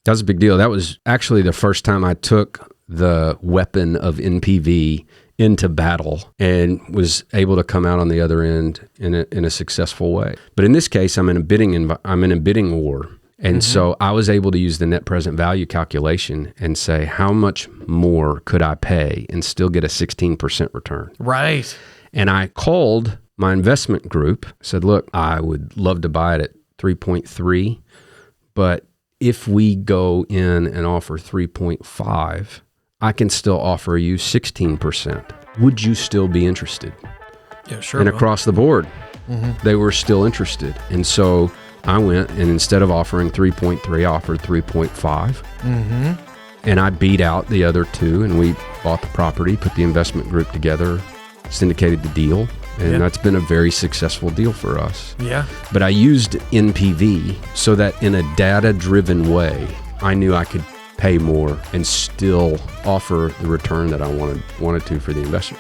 That was a big deal. That was actually the first time I took the weapon of NPV into battle and was able to come out on the other end in a successful way. But in this case, I'm in a bidding war. And so I was able to use the net present value calculation and say, how much more could I pay and still get a 16% return? Right. And I called my investment group, said, look, I would love to buy it at 3.3, but if we go in and offer 3.5, I can still offer you 16%. Would you still be interested? Yeah, sure. And across the board, they were still interested. And so I went and instead of offering 3.3, I offered 3.5. And I beat out the other two, and we bought the property, put the investment group together, syndicated the deal. And that's been a very successful deal for us. Yeah. But I used NPV so that in a data-driven way, I knew I could pay more and still offer the return that I wanted to for the investors.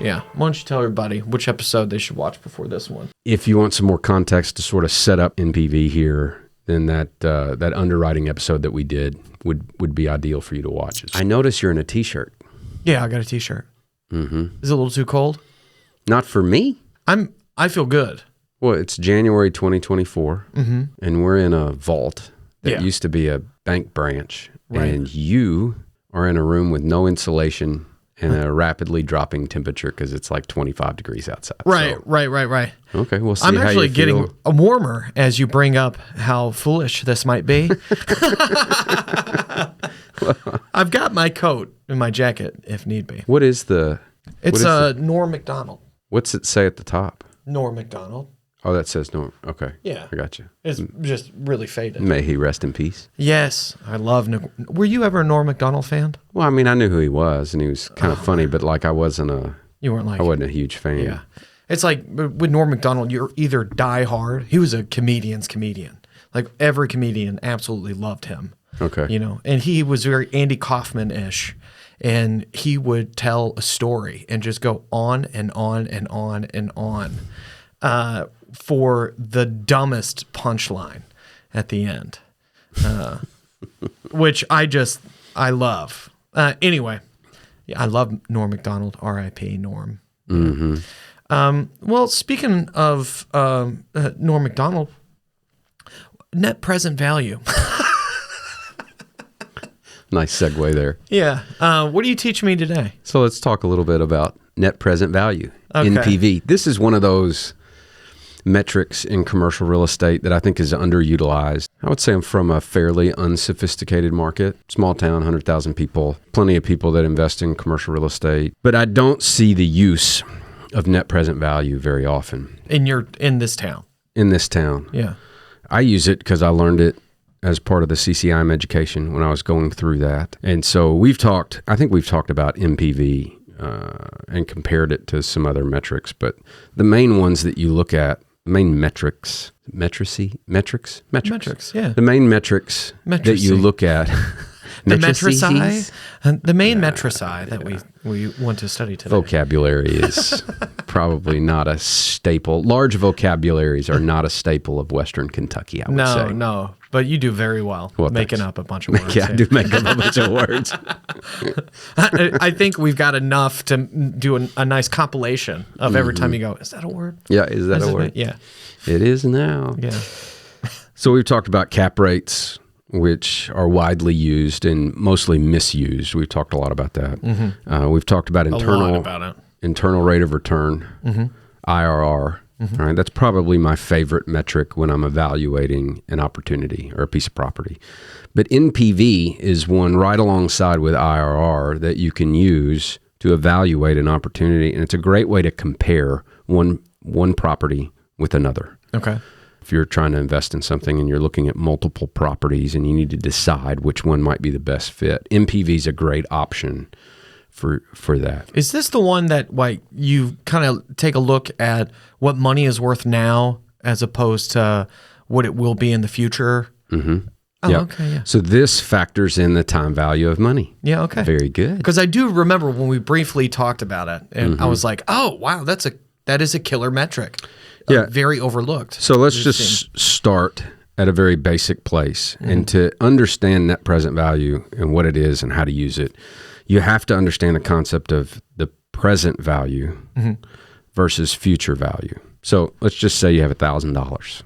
Yeah. Why don't you tell everybody which episode they should watch before this one? If you want some more context to sort of set up NPV here, then that underwriting episode that we did would be ideal for you to watch. I notice you're in a t-shirt. Yeah, I got a t-shirt. Is it a little too cold? Not for me. I feel good. Well, it's January 2024, and we're in a vault that used to be a bank branch, and you are in a room with no insulation and a rapidly dropping temperature because it's like 25 degrees outside. Right. Okay, we'll see. I'm how actually you feel. getting warmer as you bring up how foolish this might be. I've got my coat and my jacket if need be. What is the... It's Norm Macdonald. What's it say at the top? Norm Macdonald. Oh, that says Norm. Okay. Yeah. I got you. It's just really faded. May he rest in peace. Yes. I love Were you ever a Norm Macdonald fan? Well, I mean, I knew who he was, and he was kind of funny, but like I wasn't a huge fan. Yeah. It's like with Norm Macdonald, you're either die hard. He was a comedian's comedian. Like every comedian absolutely loved him. Okay. You know, and he was very Andy Kaufman-ish. And he would tell a story and just go on and on and on and on for the dumbest punchline at the end, which I love. Anyway, I love Norm Macdonald, R.I.P. Norm. Well, speaking of Norm Macdonald, net present value. Nice segue there. Yeah. What do you teach me today? So let's talk a little bit about net present value, Okay. NPV. This is one of those metrics in commercial real estate that I think is underutilized. I would say I'm from a fairly unsophisticated market, small town, 100,000 people, plenty of people that invest in commercial real estate, but I don't see the use of net present value very often. In this town? In this town. Yeah. I use it because I learned it as part of the CCIM education when I was going through that. And so I think we've talked about NPV and compared it to some other metrics, but the main ones that you look at, the main metrics, yeah. The main metrics that you look at. The main metrici that we want to study today. Vocabulary is probably not a staple. Large vocabularies are not a staple of Western Kentucky, I would say. No, but you do very well making up a bunch of words. Yeah, I do make up a bunch of words. I think we've got enough to do a nice compilation of every time you go, is that a word? Yeah, is that a word? Yeah. It is now. Yeah. So we've talked about cap rates, which are widely used and mostly misused. We've talked a lot about that. We've talked about internal rate of return, IRR. All right, that's probably my favorite metric when I'm evaluating an opportunity or a piece of property. But NPV is one right alongside with IRR that you can use to evaluate an opportunity, and it's a great way to compare one property with another. Okay. If you're trying to invest in something and you're looking at multiple properties and you need to decide which one might be the best fit, NPV is a great option for that. Is this the one that like you kind of take a look at what money is worth now as opposed to what it will be in the future? Mm-hmm. Oh, yeah. Okay, yeah. So this factors in the time value of money. Yeah, okay. Very good. Because I do remember when we briefly talked about it, and I was like, oh, wow, that is a killer metric. very overlooked. So let's just start at a very basic place. And to understand net present value and what it is and how to use it, you have to understand the concept of the present value versus future value. So let's just say you have $1,000.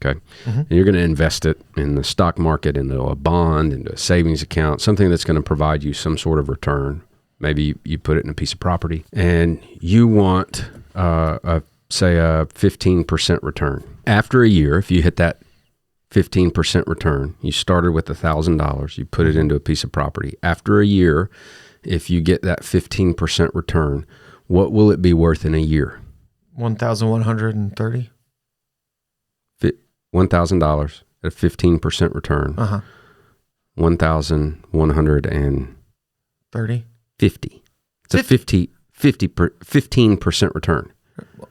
Okay. And you're going to invest it in the stock market, into a bond, into a savings account, something that's going to provide you some sort of return. Maybe you put it in a piece of property and you want, say, a 15% return. After a year, if you hit that 15% return, you started with $1,000, you put it into a piece of property. After a year, if you get that 15% return, what will it be worth in a year? $1,130. $1,000 at a 15% return. $1,130. 50. It's a 15% return.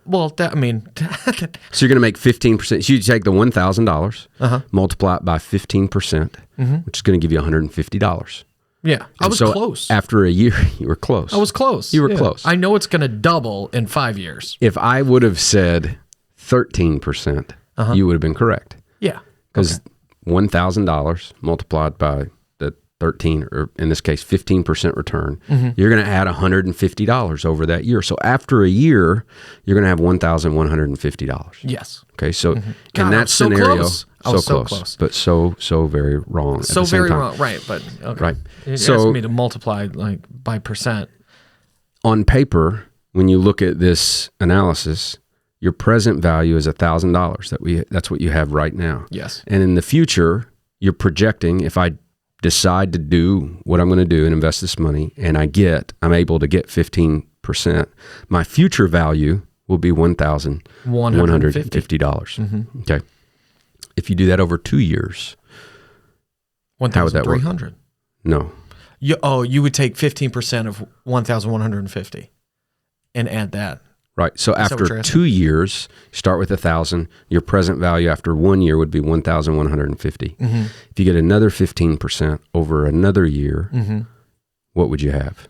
Well, so you're going to make 15%. So you take the $1,000, multiply it by 15%, which is going to give you $150. Yeah, I was close. After a year, you were close. I was close. You were close. I know it's going to double in 5 years. If I would have said 13%, you would have been correct. Yeah. Because $1,000 multiplied by the 13, or in this case, 15% return, you're going to add $150 over that year. So after a year, you're going to have $1,150. Yes. Okay. So in that scenario, so close, but so very wrong. So very wrong. Right. But okay. Right. It asks me to multiply like by percent. On paper, when you look at this analysis, your present value is $1,000. That's what you have right now. Yes. And in the future, you're projecting, if I decide to do what I'm going to do and invest this money, and I'm able to get 15%, my future value will be $1,150. Okay. If you do that over 2 years, how would that work? $1,300. No. You would take 15% of 1,150 and add that. Right. So after 2 years, start with 1,000. Your present value after 1 year would be 1,150. If you get another 15% over another year, what would you have?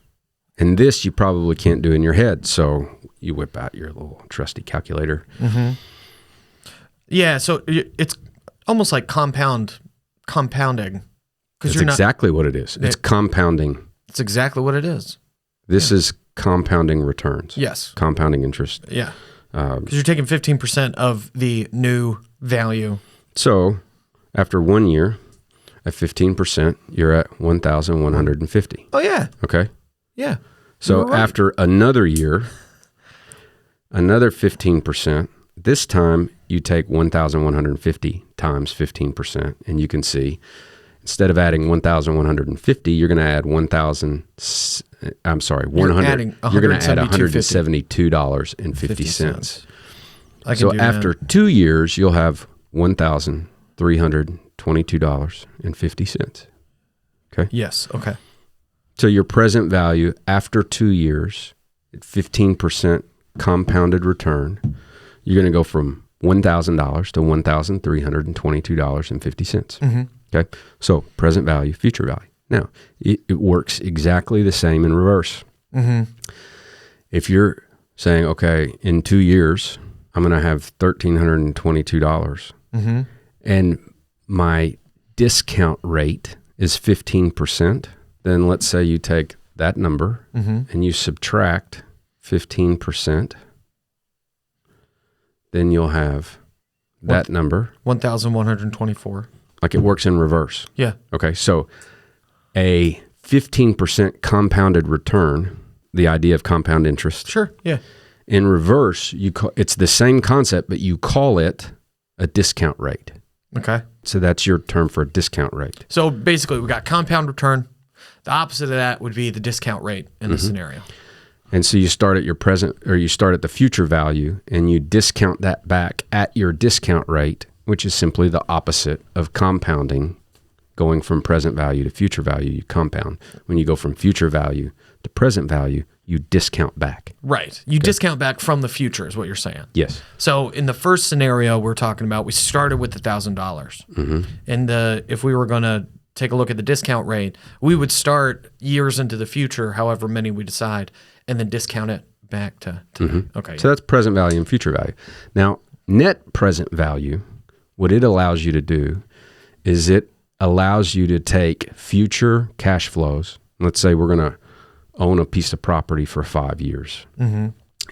And this you probably can't do in your head. So you whip out your little trusty calculator. Yeah. So it's almost like compounding. That's exactly what it is. It's compounding. It's exactly what it is. This is compounding returns. Yes. Compounding interest. Yeah. Because you're taking 15% of the new value. So after 1 year, at 15%, you're at 1,150. Oh, yeah. Okay. Yeah. So after another year, another 15%, this time you take 1,150 times 15%, and you can see instead of adding 1,150, you're going to add 100. You're going to add $172.50. So after 2 years, you'll have $1,322.50. Okay. Yes. Okay. So your present value after 2 years, at 15% compounded return, you're going to go from $1,000 to $1,322.50. Okay. So present value, future value. Now, it works exactly the same in reverse. If you're saying, okay, in 2 years, I'm going to have $1,322, and my discount rate is 15%, then let's say you take that number and you subtract 15%, then you'll have that number. 1,124. Like it works in reverse. Yeah. Okay, so a 15% compounded return, the idea of compound interest. Sure, yeah. In reverse, it's the same concept, but you call it a discount rate. Okay. So that's your term for a discount rate. So basically, we got compound return. The opposite of that would be the discount rate in this scenario. And so you start at your present, or you start at the future value, and you discount that back at your discount rate, which is simply the opposite of compounding. Going from present value to future value, you compound. When you go from future value to present value, you discount back. Right. You discount back from the future is what you're saying. Yes. So in the first scenario we're talking about, we started with $1,000. And if we were going to take a look at the discount rate, we would start years into the future, however many we decide, and then discount it back to okay. So that's present value and future value. Now, net present value, what it allows you to do is it allows you to take future cash flows. Let's say we're going to own a piece of property for 5 years.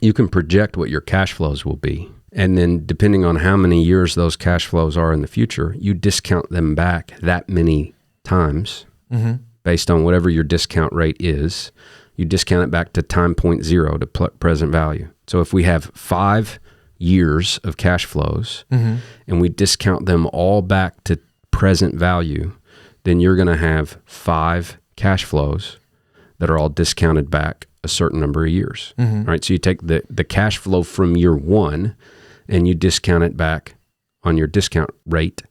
You can project what your cash flows will be. And then depending on how many years those cash flows are in the future, you discount them back that many times based on whatever your discount rate is. You discount it back to time point zero to present value. So if we have 5 years of cash flows and we discount them all back to present value, then you're going to have 5 cash flows that are all discounted back a certain number of years. All right. So you take the cash flow from year 1 and you discount it back on your discount rate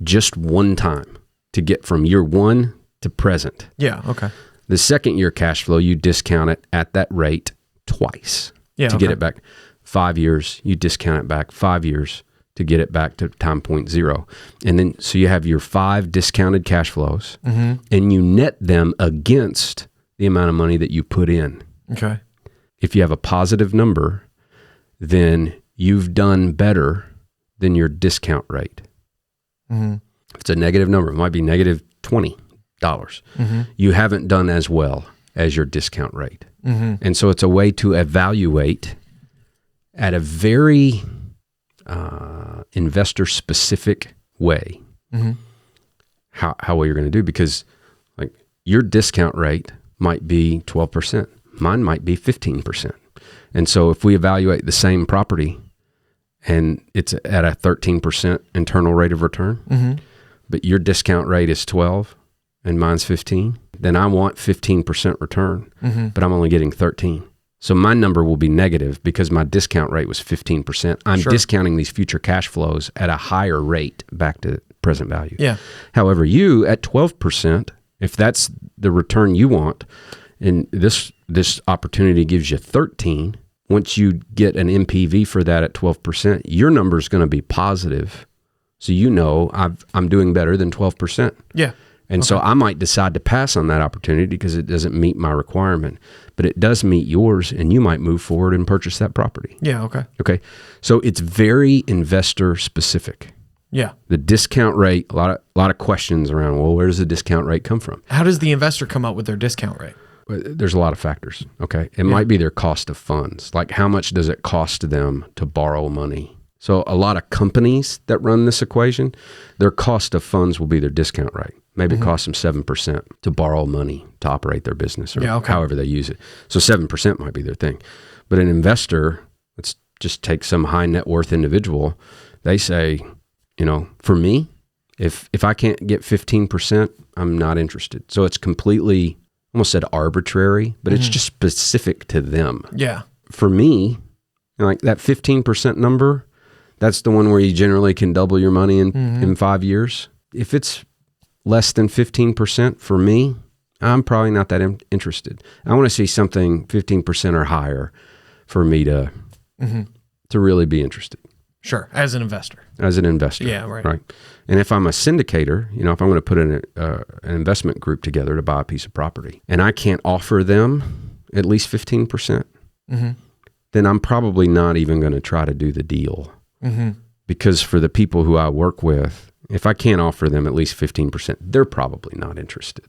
just one time to get from year 1 to present. Yeah. Okay. The second year cash flow, you discount it at that rate twice to get it back. 5 years, you discount it back 5 years to get it back to time point zero. And then, so you have your 5 discounted cash flows and you net them against the amount of money that you put in. Okay. If you have a positive number, then you've done better than your discount rate. If it's a negative number, it might be negative $20. You haven't done as well as your discount rate. And so it's a way to evaluate at a very investor-specific way how well you're going to do, because like your discount rate might be 12%. Mine might be 15%. And so if we evaluate the same property and it's at a 13% internal rate of return, but your discount rate is 12 and mine's 15, then I want 15% return, but I'm only getting 13. So my number will be negative because my discount rate was 15%. I'm discounting these future cash flows at a higher rate back to present value. Yeah. However, you at 12%, if that's the return you want, and this opportunity gives you 13, once you get an NPV for that at 12%, your number is going to be positive. So you know I'm doing better than 12%. Yeah. And so I might decide to pass on that opportunity because it doesn't meet my requirement, but it does meet yours, and you might move forward and purchase that property. Yeah. Okay. Okay. So it's very investor specific. Yeah. The discount rate, a lot of questions around, well, where does the discount rate come from? How does the investor come up with their discount rate? There's a lot of factors. Okay. It might be their cost of funds. Like how much does it cost them to borrow money? So a lot of companies that run this equation, their cost of funds will be their discount rate. Maybe it costs them 7% to borrow money to operate their business or however they use it. So 7% might be their thing. But an investor, let's just take some high net worth individual, they say, you know, for me, if I can't get 15%, I'm not interested. So it's completely, almost said arbitrary, but it's just specific to them. Yeah. For me, like that 15% number, that's the one where you generally can double your money in 5 years. If it's less than 15% for me, I'm probably not that interested. I want to see something 15% or higher for me to really be interested. Sure, as an investor. As an investor. Yeah, right. And if I'm a syndicator, you know, if I'm going to put an investment group together to buy a piece of property, and I can't offer them at least 15%, then I'm probably not even going to try to do the deal. Because for the people who I work with, if I can't offer them at least 15%, they're probably not interested.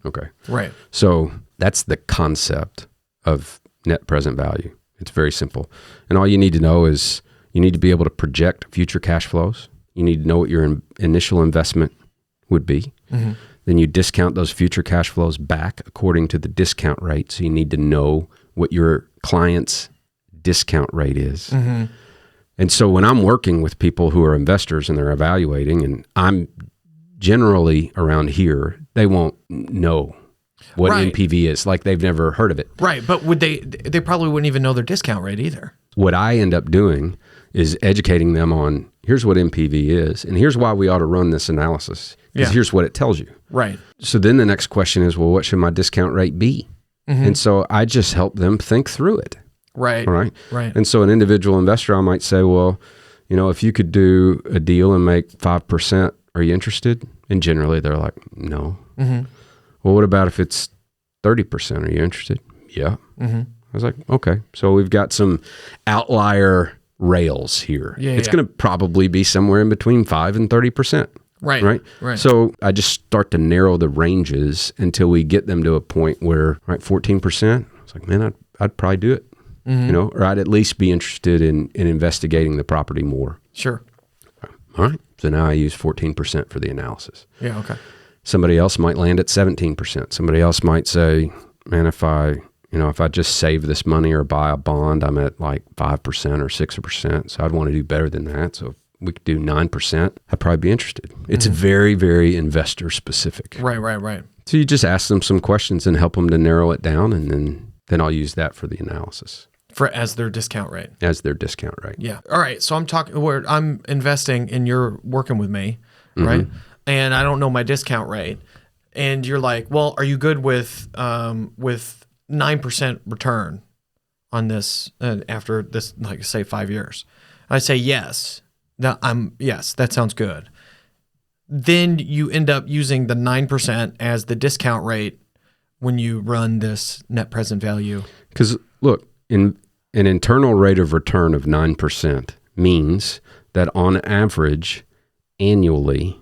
Okay. Right. So that's the concept of net present value. It's very simple. And all you need to know is you need to be able to project future cash flows. You need to know what your initial investment would be. Then you discount those future cash flows back according to the discount rate. So you need to know what your client's discount rate is. And so when I'm working with people who are investors and they're evaluating, and I'm generally around here, they won't know what NPV is. Like they've never heard of it. Right. But they probably wouldn't even know their discount rate either. What I end up doing is educating them on here's what NPV is, and here's why we ought to run this analysis. Because here's what it tells you. Right. So then the next question is, well, what should my discount rate be? And so I just help them think through it. Right. All right. Right. And so an individual investor, I might say, well, you know, if you could do a deal and make 5%, are you interested? And generally they're like, no. Well, what about if it's 30%? Are you interested? Yeah. was like, okay, so we've got some outlier rails here. It's going to probably be somewhere in between 5 and 30%. Right. So I just start to narrow the ranges until we get them to a point where, 14%. It's like, man, I'd probably do it, or I'd at least be interested in investigating the property more. Sure. All right. So now I use 14% for the analysis. Yeah. Okay. Somebody else might land at 17%. Somebody else might say, man, if I just save this money or buy a bond, I'm at like 5% or 6%. So I'd want to do better than that. So if we could do 9%, I'd probably be interested. It's very, very investor specific. Right. So you just ask them some questions and help them to narrow it down. And then I'll use that for the analysis. As their discount rate. Yeah. All right. So I'm investing and you're working with me, right? And I don't know my discount rate. And you're like, well, are you good with 9% return on this after this, like say 5 years? I say yes. Yes, that sounds good. Then you end up using the 9% as the discount rate when you run this net present value. Because look, an internal rate of return of 9% means that on average, annually,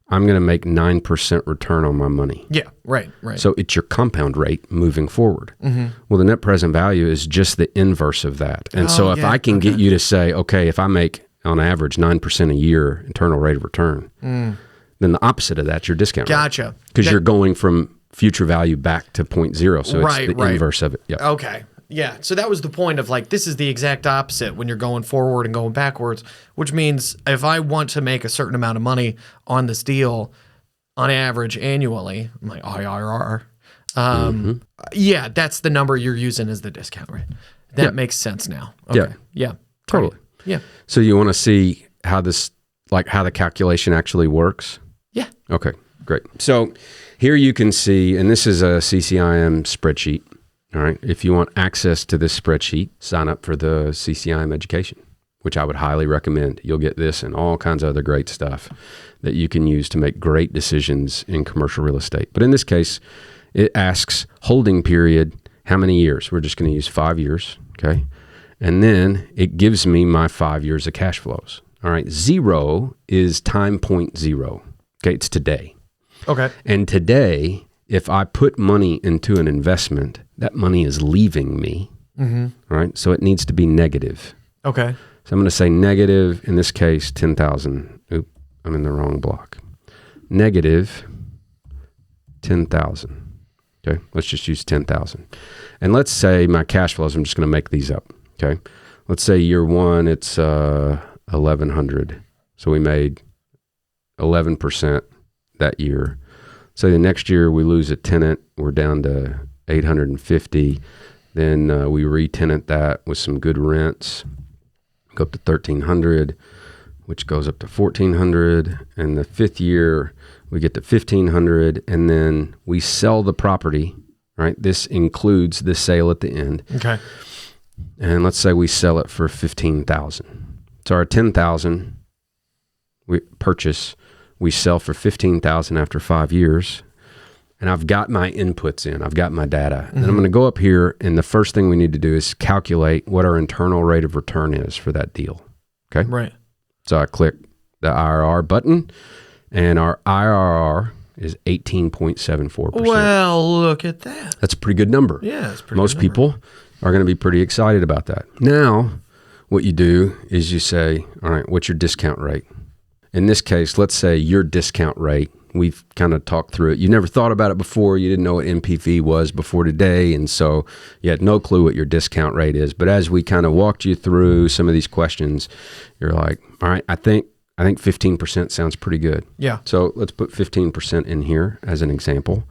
I'm going to make 9% return on my money. Yeah, right. So it's your compound rate moving forward. Well, the net present value is just the inverse of that. And so if I can get you to say, okay, if I make on average 9% a year internal rate of return, then the opposite of that's your discount rate. Because you're going from future value back to 0.0. So it's the inverse of it. Yep. Okay. Yeah. So that was the point of like, this is the exact opposite when you're going forward and going backwards, which means if I want to make a certain amount of money on this deal on average annually, my IRR, that's the number you're using as the discount rate. That makes sense now. Okay. Yeah. Totally. Great. Yeah. So you want to see how the calculation actually works? Yeah. Okay, great. So here you can see, and this is a CCIM spreadsheet. All right. If you want access to this spreadsheet, sign up for the CCIM education, which I would highly recommend. You'll get this and all kinds of other great stuff that you can use to make great decisions in commercial real estate. But in this case, it asks holding period, how many years? We're just going to use 5 years. Okay. And then it gives me my 5 years of cash flows. All right. 0 is time point 0. Okay. It's today. Okay. And today, if I put money into an investment, that money is leaving me, right? So it needs to be negative. Okay. So I'm going to say negative, in this case, 10,000. Oop, I'm in the wrong block. Negative 10,000. Okay, let's just use 10,000. And let's say my cash flows, I'm just going to make these up, okay? Let's say year one, it's 1,100. So we made 11% that year. So the next year we lose a tenant, we're down to 850. Then we re-tenant that with some good rents, go up to 1,300, which goes up to 1,400. And the fifth year we get to 1,500, and then we sell the property, right? This includes the sale at the end. Okay. And let's say we sell it for 15,000. So our 10,000 we purchase, we sell for 15,000 after 5 years, and I've got my inputs in, I've got my data. And I'm going to go up here, and the first thing we need to do is calculate what our internal rate of return is for that deal. Okay? Right. So I click the IRR button, and our IRR is 18.74%. Well, look at that. That's a pretty good number. Yeah, it's pretty Most good number. people are going to be pretty excited about that. Now, what you do is you say, all right, what's your discount rate? In this case, let's say your discount rate, we've kind of talked through it. You never thought about it before. You didn't know what NPV was before today. And so you had no clue what your discount rate is. But as we kind of walked you through some of these questions, you're like, all right, I think 15% sounds pretty good. Yeah. So let's put 15% in here as an example.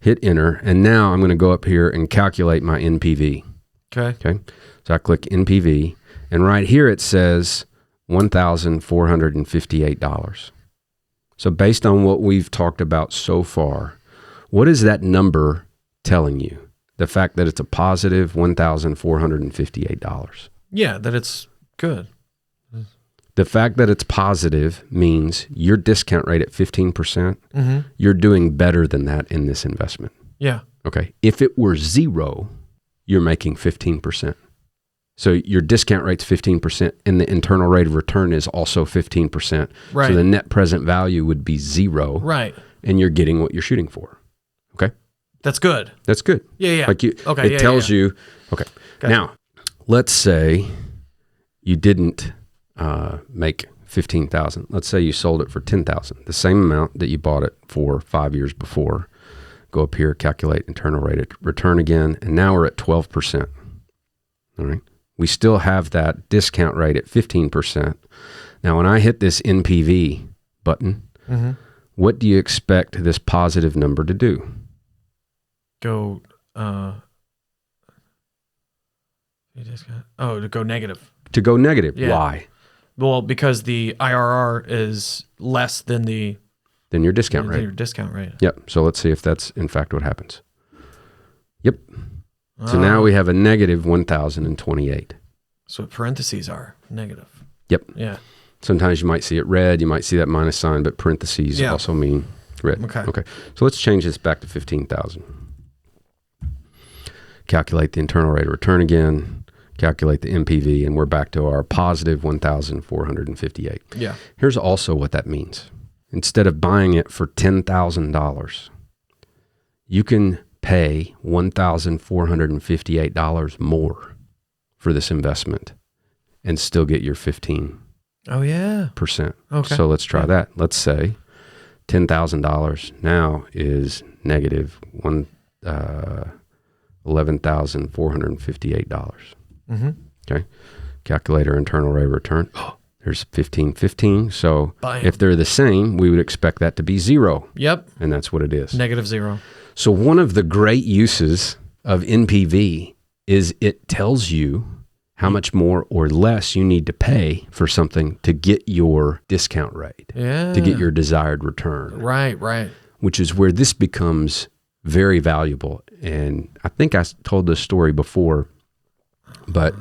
Hit enter. And now I'm going to go up here and calculate my NPV. Okay. So I click NPV. And right here it says $1,458. So based on what we've talked about so far, what is that number telling you? The fact that it's a positive $1,458. Yeah, that it's good. The fact that it's positive means your discount rate at 15%, you're doing better than that in this investment. Yeah. Okay. If it were 0, you're making 15%. So your discount rate's 15%, and the internal rate of return is also 15%. Right. So the net present value would be 0. Right. And you're getting what you're shooting for. Okay? That's good. That's good. Yeah. Like it tells you, okay. Gotcha. Now, let's say you didn't make $15,000. Let's say you sold it for $10,000, the same amount that you bought it for 5 years before. Go up here, calculate internal rate of return again, and now we're at 12%. All right. We still have that discount rate at 15%. Now, when I hit this NPV button, what do you expect this positive number to do? To go negative. To go negative. Yeah. Why? Well, because the IRR is less than your discount rate. Your discount rate. Yep. So let's see if that's in fact what happens. Yep. So now we have a negative 1,028. So parentheses are negative. Yep. Yeah. Sometimes you might see it red. You might see that minus sign, but parentheses also mean red. Okay. So let's change this back to 15,000. Calculate the internal rate of return again. Calculate the NPV, and we're back to our positive 1,458. Yeah. Here's also what that means. Instead of buying it for $10,000, you can pay $1,458 more for this investment and still get your 15%. Oh, yeah. Okay. So let's try that. Let's say $10,000 now is negative $11,458. Okay. Calculator internal rate of return. There's 15. So if they're the same, we would expect that to be 0. Yep. And that's what it is. Negative 0. So one of the great uses of NPV is it tells you how much more or less you need to pay for something to get your discount rate, to get your desired return. Right. Which is where this becomes very valuable. And I think I told this story before, but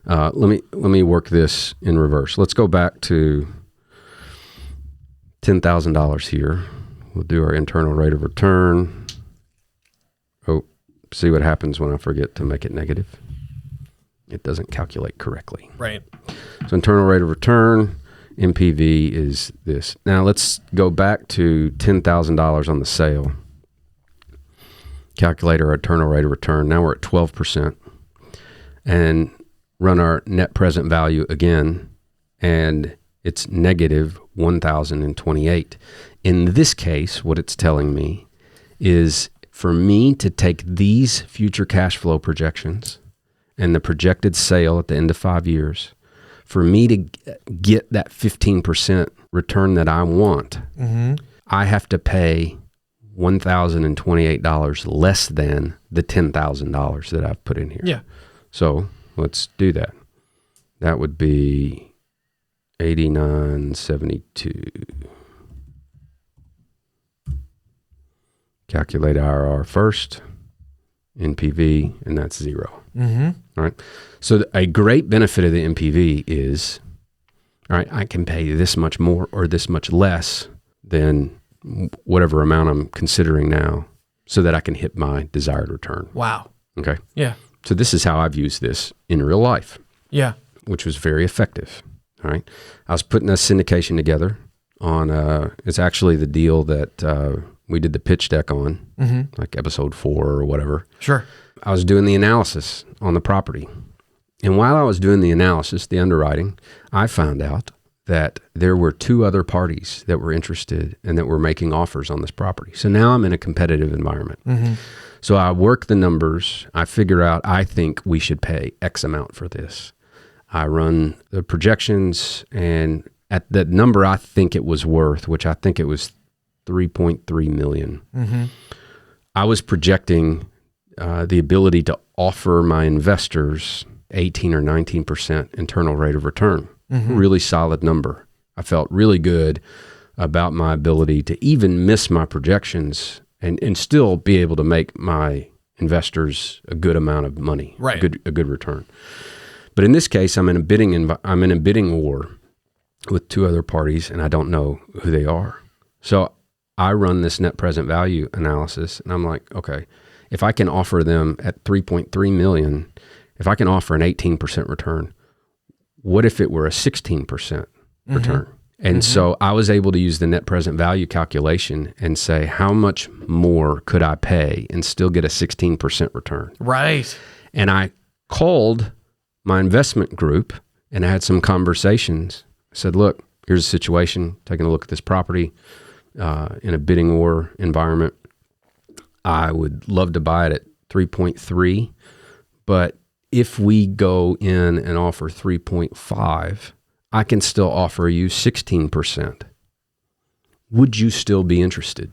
let me work this in reverse. Let's go back to $10,000 here. We'll do our internal rate of return. Oh, see what happens when I forget to make it negative. It doesn't calculate correctly. Right. So internal rate of return, NPV is this. Now let's go back to $10,000 on the sale. Calculate our internal rate of return. Now we're at 12%. And run our net present value again, and it's negative 1,028. In this case, what it's telling me is for me to take these future cash flow projections and the projected sale at the end of 5 years, for me to get that 15% return that I want, I have to pay $1,028 less than the $10,000 that I've put in here. Yeah. So let's do that. That would be 89.72. Calculate IRR first, NPV, and that's 0. All right. So a great benefit of the NPV is, all right, I can pay this much more or this much less than whatever amount I'm considering now so that I can hit my desired return. Wow. Okay. Yeah. So this is how I've used this in real life. Yeah. Which was very effective. All right. I was putting a syndication together on, it's actually the deal that we did the pitch deck on, like episode 4 or whatever. Sure. I was doing the analysis on the property. And while I was doing the analysis, the underwriting, I found out that there were 2 other parties that were interested and that were making offers on this property. So now I'm in a competitive environment. So I work the numbers. I figure out, I think we should pay X amount for this. I run the projections, and at the number I think it was worth, which I think it was $3.3 million, I was projecting the ability to offer my investors 18 or 19% internal rate of return. Really solid number. I felt really good about my ability to even miss my projections and still be able to make my investors a good amount of money, right? A good return. But in this case, I'm in a bidding war with 2 other parties, and I don't know who they are. So I run this net present value analysis, and I'm like, okay, if I can offer them at 3.3 million, if I can offer an 18% return, what if it were a 16% return? And so I was able to use the net present value calculation and say, how much more could I pay and still get a 16% return? Right. And I called my investment group and I had some conversations. I said, look, here's a situation, taking a look at this property in a bidding war environment. I would love to buy it at 3.3, but if we go in and offer 3.5, I can still offer you 16%. Would you still be interested?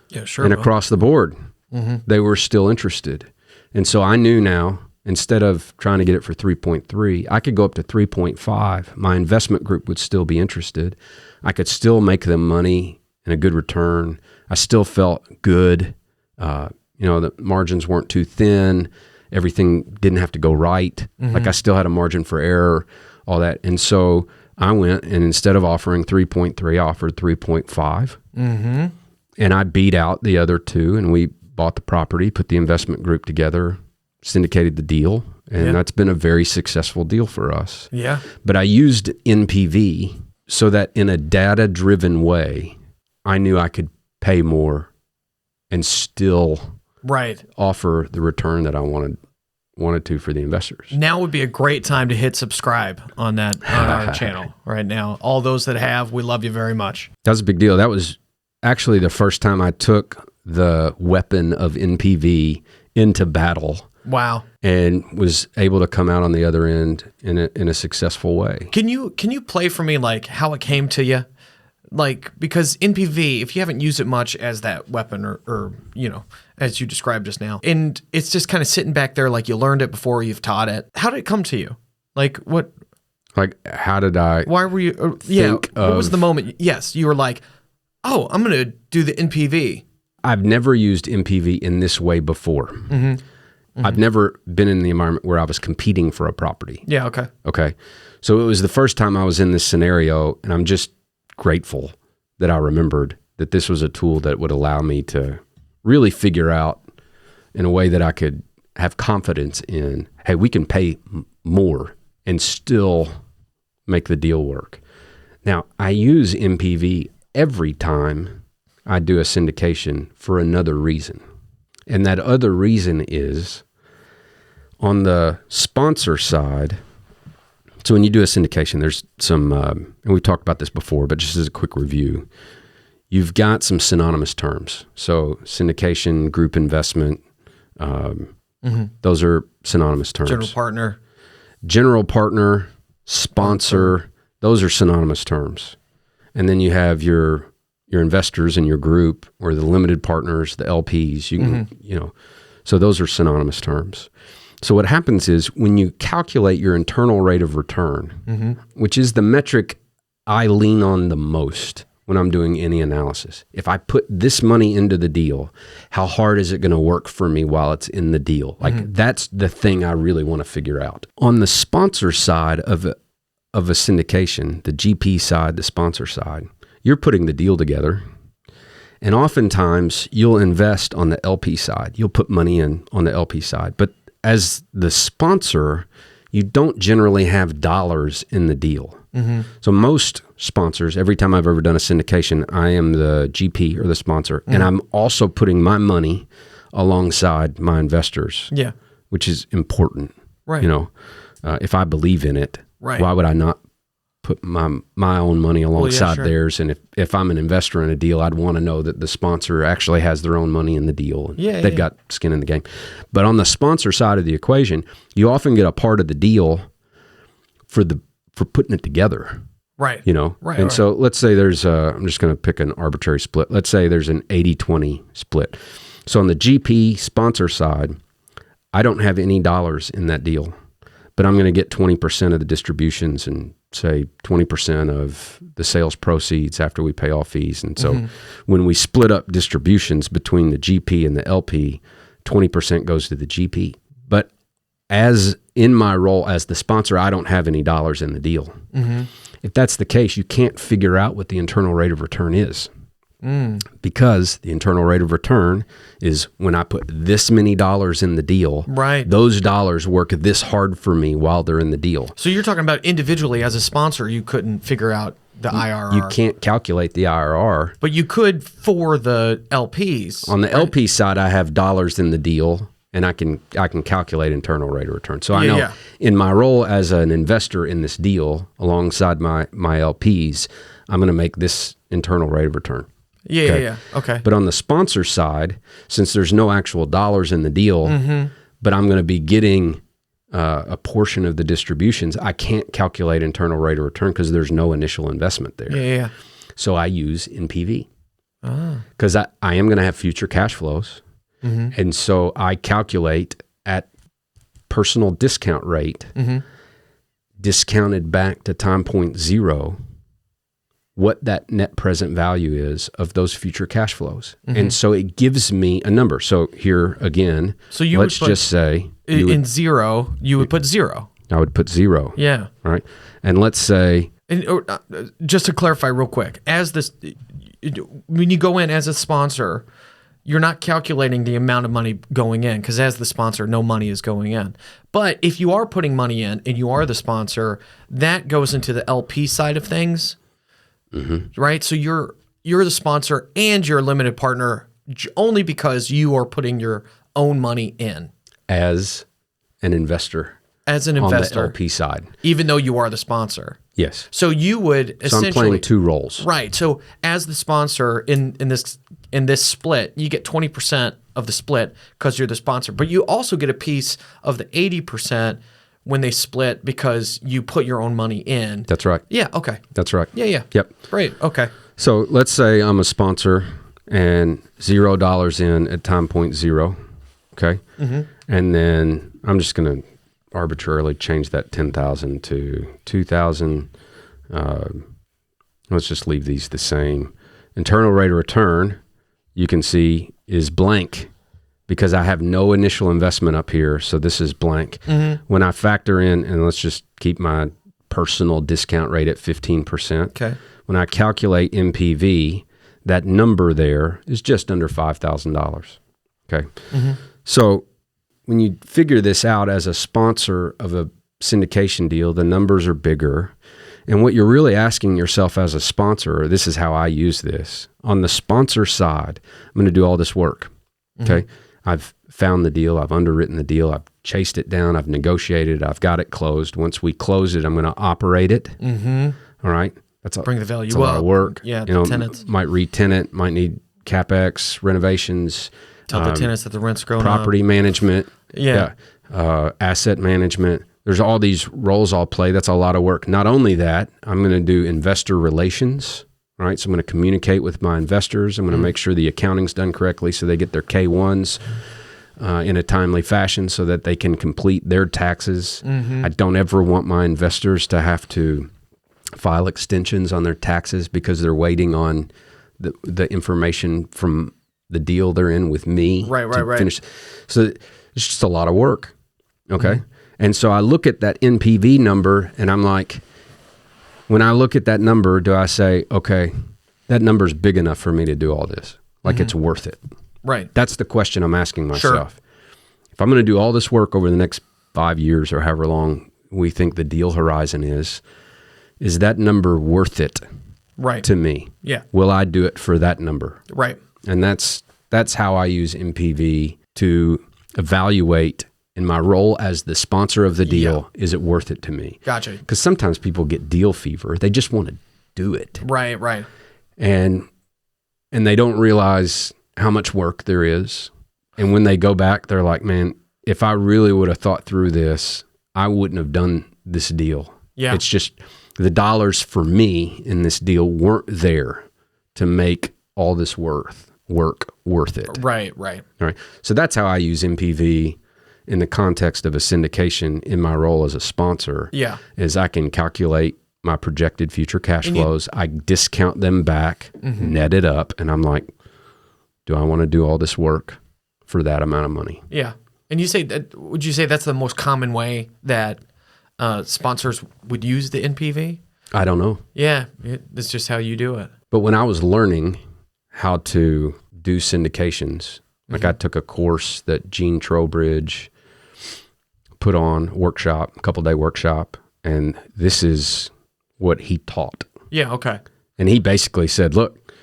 Yeah, sure. And across the board, they were still interested. And so I knew now, instead of trying to get it for 3.3, I could go up to 3.5. My investment group would still be interested. I could still make them money and a good return. I still felt good. The margins weren't too thin. Everything didn't have to go right. Like I still had a margin for error, all that. And so I went and instead of offering 3.3, I offered 3.5. And I beat out the other two and we bought the property, put the investment group together, syndicated the deal. And that's been a very successful deal for us. Yeah. But I used NPV so that in a data-driven way, I knew I could pay more and still offer the return that I wanted to for the investors. Now would be a great time to hit subscribe on our channel right now. All those that have, we love you very much. That was a big deal. That was actually the first time I took the weapon of NPV into battle. Wow. And was able to come out on the other end in a successful way. Can you play for me like how it came to you? Like, because NPV, if you haven't used it much as that weapon or as you described just now, and it's just kind of sitting back there like you learned it before you've taught it. How did it come to you? Like what? Like how did I? Why were you? What was the moment? Yes, you were like, oh, I'm going to do the NPV. I've never used NPV in this way before. I've never been in the environment where I was competing for a property. Yeah, okay. Okay. So it was the first time I was in this scenario, and I'm just grateful that I remembered that this was a tool that would allow me to really figure out in a way that I could have confidence in, hey, we can pay more and still make the deal work. Now, I use NPV every time I do a syndication for another reason. And that other reason is on the sponsor side. So when you do a syndication, there's some, and we've talked about this before, but just as a quick review, you've got some synonymous terms. So syndication, group investment, those are synonymous terms. General partner, sponsor, those are synonymous terms. And then you have your investors in your group, or the limited partners, the LPs, you can, so those are synonymous terms. So what happens is when you calculate your internal rate of return, which is the metric I lean on the most when I'm doing any analysis. If I put this money into the deal, how hard is it going to work for me while it's in the deal? Like that's the thing I really want to figure out. On the sponsor side of a syndication, the GP side, the sponsor side, you're putting the deal together. And oftentimes you'll invest on the LP side. You'll put money in on the LP side. But as the sponsor, you don't generally have dollars in the deal. So most sponsors, every time I've ever done a syndication, I am the GP or the sponsor, and I'm also putting my money alongside my investors, which is important. Right. If I believe in it, why would I not put my own money alongside theirs? And if I'm an investor in a deal, I'd want to know that the sponsor actually has their own money in the deal. And they've got skin in the game. But on the sponsor side of the equation, you often get a part of the deal for putting it together. Right. And so let's say there's I'm just going to pick an arbitrary split. Let's say there's an 80-20 split. So on the GP sponsor side, I don't have any dollars in that deal, but I'm going to get 20% of the distributions and say 20% of the sales proceeds after we pay all fees. And so when we split up distributions between the GP and the LP, 20% goes to the GP. But as in my role as the sponsor, I don't have any dollars in the deal. If that's the case, you can't figure out what the internal rate of return is. Because the internal rate of return is when I put this many dollars in the deal, right, those dollars work this hard for me while they're in the deal. So you're talking about individually as a sponsor, you couldn't figure out the IRR. You can't calculate the IRR. But you could for the LPs. On the LP side, I have dollars in the deal, and I can calculate internal rate of return. So I know in my role as an investor in this deal, alongside my LPs, I'm going to make this internal rate of return. Okay. But on the sponsor side, since there's no actual dollars in the deal, but I'm going to be getting a portion of the distributions, I can't calculate internal rate of return because there's no initial investment there. So I use NPV because I am going to have future cash flows. And so I calculate at personal discount rate, discounted back to time point zero, what that net present value is of those future cash flows. And so it gives me a number. So here again, let's just say you would put zero. I would put zero. Yeah. All right. And let's say, just to clarify real quick, when you go in as a sponsor, you're not calculating the amount of money going in because as the sponsor, no money is going in. But if you are putting money in and you are the sponsor, that goes into the LP side of things, right? So you're the sponsor and you're a limited partner only because you are putting your own money in. As an investor. On the LP side. Even though you are the sponsor. Yes. So you would essentially... So I'm playing two roles. Right. So as the sponsor in this split, you get 20% of the split because you're the sponsor. But you also get a piece of the 80% when they split because you put your own money in. That's right. Yeah. Okay. That's right. Yeah. Yep. Great. Okay. So let's say I'm a sponsor and $0 in at time point zero. Okay. And then I'm just going to arbitrarily change that 10,000 to 2,000. Let's just leave these the same. Internal rate of return, you can see, is blank because I have no initial investment up here. So this is blank. When I factor in, and let's just keep my personal discount rate at 15%. Okay. When I calculate NPV, that number there is just under $5,000. Okay. So when you figure this out as a sponsor of a syndication deal, the numbers are bigger. And what you're really asking yourself as a sponsor, this is how I use this. On the sponsor side, I'm going to do all this work. Okay. I've found the deal. I've underwritten the deal. I've chased it down. I've negotiated. I've got it closed. Once we close it, I'm going to operate it. All right. Bring the value up. That's a lot of work. Yeah. Tenants. Might re-tenant, might need CapEx, renovations. Tell the tenants that the rent's growing property up. Management. Asset management. There's all these roles I'll play. That's a lot of work. Not only that, I'm going to do investor relations. All right. So I'm going to communicate with my investors. I'm going to make sure the accounting's done correctly so they get their K-1s in a timely fashion so that they can complete their taxes. I don't ever want my investors to have to file extensions on their taxes because they're waiting on the information from the deal they're in with me. Right. Finish. So it's just a lot of work. Okay. And so I look at that NPV number and I'm like, when I look at that number, do I say, okay, that number's big enough for me to do all this? Like it's worth it. Right. That's the question I'm asking myself. If I'm going to do all this work over the next 5 years or however long we think the deal horizon is that number worth it to me? Yeah. Will I do it for that number? Right. And that's how I use NPV to evaluate in my role as the sponsor of the deal. Is it worth it to me? Gotcha. Because sometimes people get deal fever. They just want to do it. Right. And they don't realize how much work there is. And when they go back, they're like, man, if I really would have thought through this, I wouldn't have done this deal. Yeah. It's just the dollars for me in this deal weren't there to make all this work worth it. Right. All right. So that's how I use NPV in the context of a syndication in my role as a sponsor. Yeah. Is I can calculate my projected future cash flows. I discount them back, net it up, and I'm like, do I want to do all this work for that amount of money? Yeah. And would you say that's the most common way that sponsors would use the NPV? I don't know. Yeah. It's just how you do it. But when I was learning how to do syndications. Like I took a course that Gene Trowbridge put on, a couple-day workshop, and this is what he taught. Yeah, okay. And he basically said, look,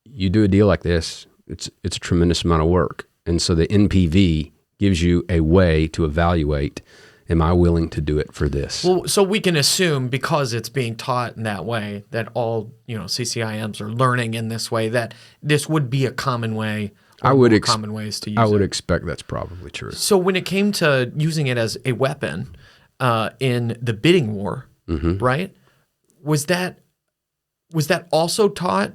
you do a deal like this, it's a tremendous amount of work. And so the NPV gives you a way to evaluate, am I willing to do it for this? Well, so we can assume because it's being taught in that way that all, CCIMs are learning in this way, that this would be a common way. Common ways to use it. I would expect that's probably true. So when it came to using it as a weapon in the bidding war, right? Was that also taught,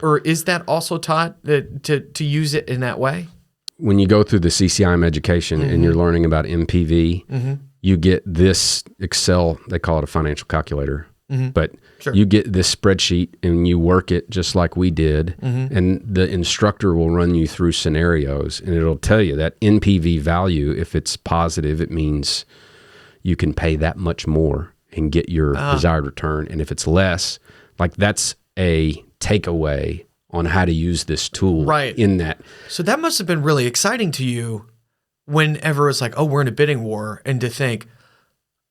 or is that also taught to use it in that way? When you go through the CCIM education and you're learning about NPV, you get this Excel, they call it a financial calculator, but you get this spreadsheet and you work it just like we did, and the instructor will run you through scenarios and it'll tell you that NPV value, if it's positive, it means you can pay that much more and get your desired return. And if it's less, like that's a takeaway on how to use this tool in that. So that must have been really exciting to you whenever it's like, oh, we're in a bidding war, and to think,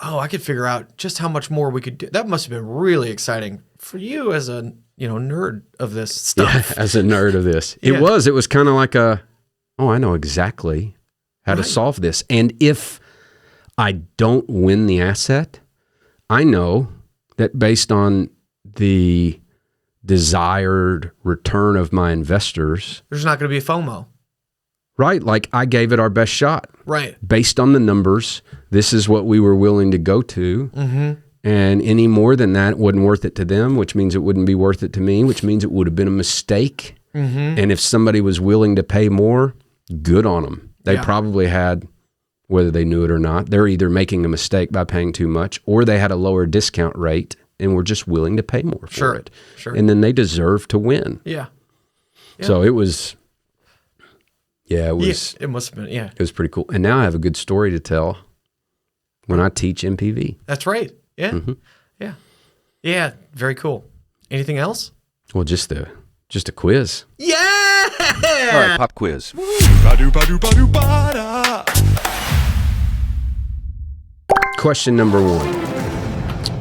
oh, I could figure out just how much more we could do. That must have been really exciting for you as a nerd of this stuff. Yeah, as a nerd of this. It was kind of like I know exactly how to solve this. And if I don't win the asset, I know that based on the desired return of my investors, there's not going to be a FOMO. Right. Like I gave it our best shot. Right. Based on the numbers, this is what we were willing to go to. And any more than that wasn't worth it to them, which means it wouldn't be worth it to me, which means it would have been a mistake. And if somebody was willing to pay more, good on them. They probably had, whether they knew it or not, they're either making a mistake by paying too much, or they had a lower discount rate and were just willing to pay more for it. Sure. And then they deserve to win. Yeah. So it was... it was. It must have been. Yeah, it was pretty cool. And now I have a good story to tell when I teach NPV. That's right. Yeah, yeah. Very cool. Anything else? Well, just a quiz. Yeah. All right, pop quiz. Question number 1.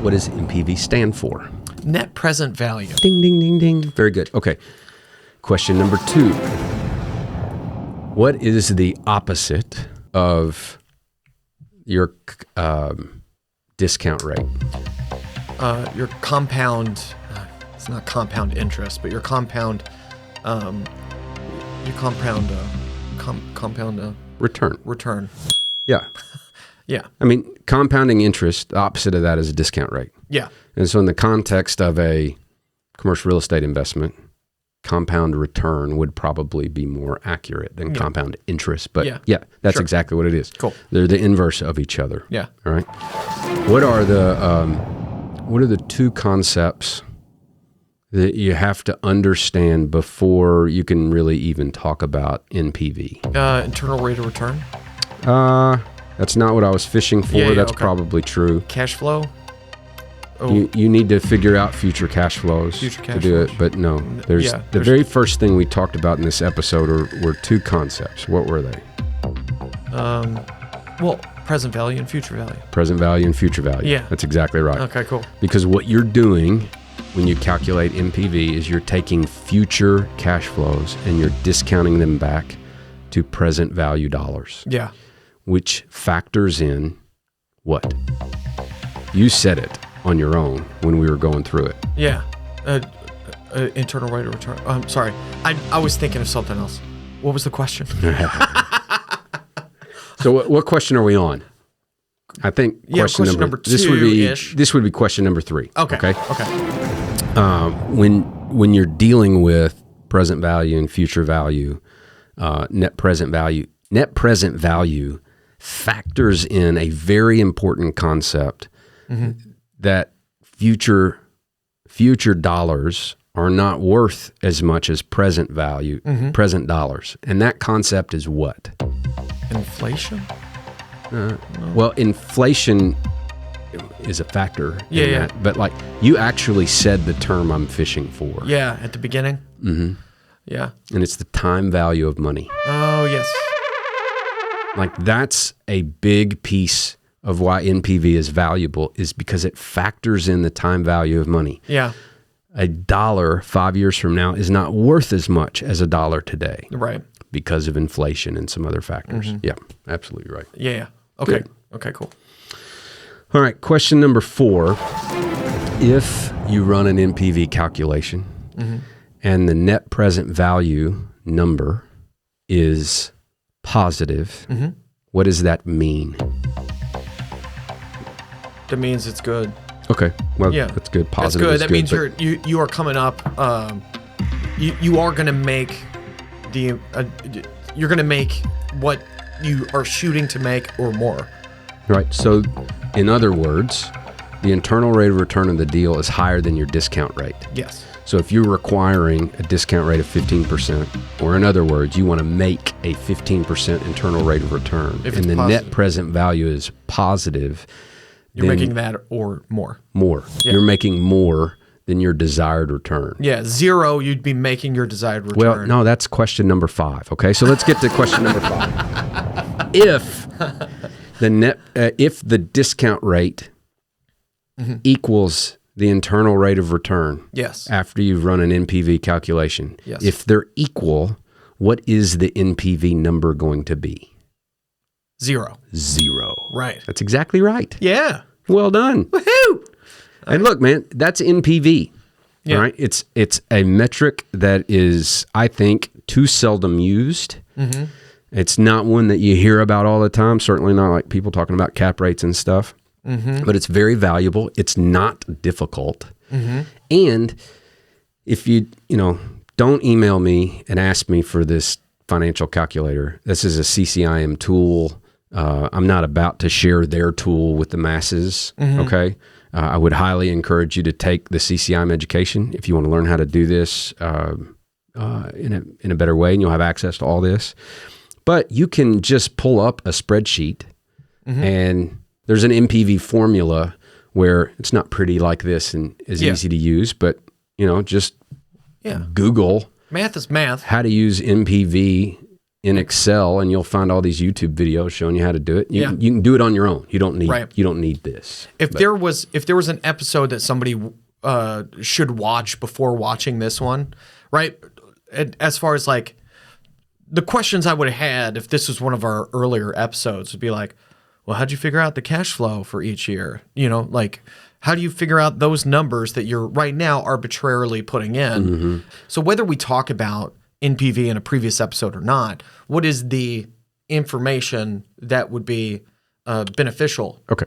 What does NPV stand for? Net present value. Ding, ding, ding, ding. Very good. Okay. Question number 2. What is the opposite of your discount rate? Your compound. It's not compound interest, but your compound. Compound return. Yeah. Yeah. I mean, compounding interest, the opposite of that is a discount rate. Yeah. And so in the context of a commercial real estate investment, compound return would probably be more accurate than compound interest. But that's exactly what it is. Cool. They're the inverse of each other. Yeah. All right. What are the 2 concepts that you have to understand before you can really even talk about NPV? Internal rate of return. That's not what I was fishing for. That's probably true. Cash flow. Oh. You need to figure out future cash flows to do it. But no, there's the very first thing we talked about in this episode were 2 concepts. What were they? Well, present value and future value. Present value and future value. Yeah. That's exactly right. Okay, cool. Because what you're doing when you calculate NPV is you're taking future cash flows and you're discounting them back to present value dollars. Yeah. Which factors in what? You said it on your own when we were going through it. Yeah. Internal rate of return. I'm sorry. I was thinking of something else. What was the question? So what question are we on? I think question number 2. This would be question number 3. Okay. When you're dealing with present value and future value, net present value factors in a very important concept that future dollars are not worth as much as present value, present dollars. And that concept is what? Inflation? Well, inflation is a factor. Yeah, in yeah. that. But like you actually said the term I'm fishing for. Yeah, at the beginning. Mm-hmm. Yeah. And it's the time value of money. Oh, yes. Like that's a big piece of why NPV is valuable, is because it factors in the time value of money. Yeah. $1 5 years from now is not worth as much as $1 today. Right. Because of inflation and some other factors. Mm-hmm. Yeah, absolutely right. Yeah. Okay. Good. Okay, cool. All right, question number 4. If you run an NPV calculation and the net present value number is positive, what does that mean? That means it's good. Okay, well, that's good. Positive that's good. is That good, means you are coming up. You are going to make you're going to make what you are shooting to make or more. Right. So, in other words, the internal rate of return of the deal is higher than your discount rate. Yes. So if you're requiring a discount rate of 15%, or in other words, you want to make a 15% internal rate of return, and the net present value is positive, you're making that or more. More. Yeah. You're making more than your desired return. Yeah, 0, you'd be making your desired return. Well, no, that's question number 5. Okay, so let's get to question number 5. If the discount rate equals the internal rate of return, yes, after you've run an NPV calculation, yes, if they're equal, what is the NPV number going to be? 0. 0. Right. That's exactly right. Yeah. Well done. Woohoo! And look, man, that's NPV. Yeah. All right. It's a metric that is, I think, too seldom used. Mm-hmm. It's not one that you hear about all the time. Certainly not like people talking about cap rates and stuff. Mm-hmm. But it's very valuable. It's not difficult. Mm-hmm. And if you don't email me and ask me for this financial calculator. This is a CCIM tool. I'm not about to share their tool with the masses. Mm-hmm. Okay. I would highly encourage you to take the CCIM education if you want to learn how to do this in a better way, and you'll have access to all this. But you can just pull up a spreadsheet, and there's an NPV formula where it's not pretty like this and is easy to use, but just Google math is math. How to use NPV in Excel, and you'll find all these YouTube videos showing you how to do it. You can do it on your own. You don't need this. If there was an episode that somebody should watch before watching this one, right? As far as like the questions I would have had if this was one of our earlier episodes would be like, well, how'd you figure out the cash flow for each year? Like how do you figure out those numbers that you're right now arbitrarily putting in? Mm-hmm. So whether we talk about NPV in a previous episode or not, what is the information that would be beneficial? Okay.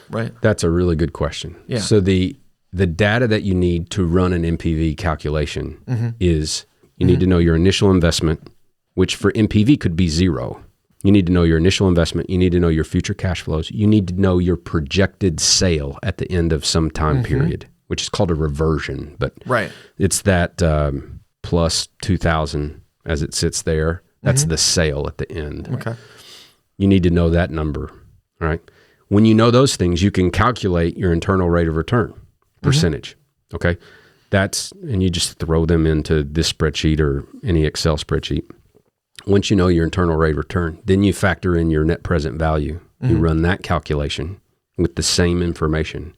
Right. That's a really good question. Yeah. So the data that you need to run an NPV calculation is you need to know your initial investment, which for NPV could be 0. You need to know your initial investment. You need to know your future cash flows. You need to know your projected sale at the end of some time period, which is called a reversion. But it's that plus 2,000 as it sits there. That's the sale at the end. Okay. You need to know that number. All right. When you know those things, you can calculate your internal rate of return percentage. Okay. And you just throw them into this spreadsheet or any Excel spreadsheet. Once you know your internal rate of return, then you factor in your net present value. You run that calculation with the same information.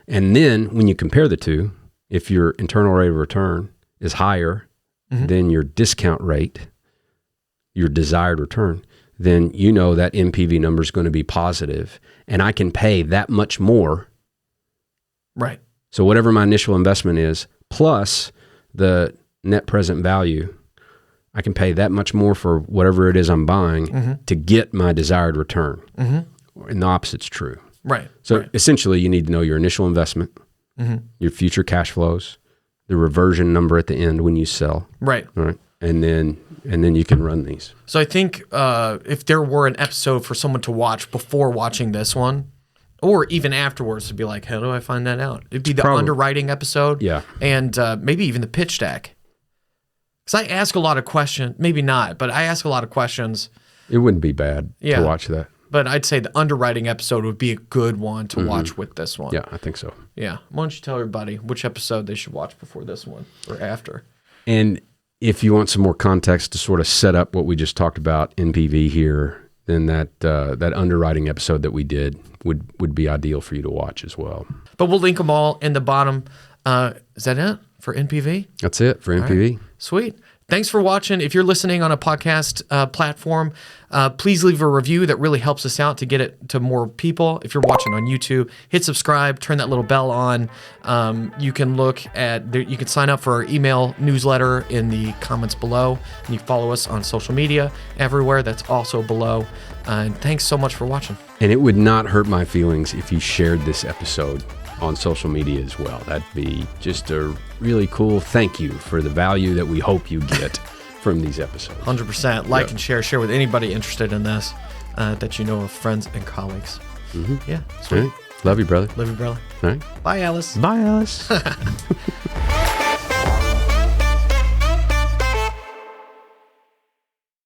And then when you compare the two, if your internal rate of return is higher than your discount rate, your desired return, then you know that NPV number is going to be positive, and I can pay that much more. Right. So whatever my initial investment is, plus the net present value, I can pay that much more for whatever it is I'm buying to get my desired return. And the opposite's true. Right. So essentially, you need to know your initial investment, your future cash flows, the reversion number at the end when you sell. Right. All right. And then you can run these. So I think if there were an episode for someone to watch before watching this one, or even afterwards, to be like, how do I find that out? It'd be the underwriting episode. Yeah. And maybe even the pitch deck. Because I ask a lot of questions, maybe not, but I ask a lot of questions. It wouldn't be bad to watch that. But I'd say the underwriting episode would be a good one to watch with this one. Yeah, I think so. Yeah. Why don't you tell everybody which episode they should watch before this one or after? And if you want some more context to sort of set up what we just talked about NPV here, then that underwriting episode that we did would be ideal for you to watch as well. But we'll link them all in the bottom. Is that it for NPV? That's it for NPV. Right. Sweet. Thanks for watching. If you're listening on a podcast platform, please leave a review. That really helps us out to get it to more people. If you're watching on YouTube, hit subscribe, turn that little bell on. You can you can sign up for our email newsletter in the comments below. And you follow us on social media everywhere. That's also below. And thanks so much for watching. And it would not hurt my feelings if you shared this episode on social media as well. That'd be just a really cool thank you for the value that we hope you get from these episodes. 100%. Like and share with anybody interested in this that you know of, friends and colleagues. Yeah. Sweet. Right. Love you, brother. Love you, brother. All right. Bye, Alice. Bye, Alice.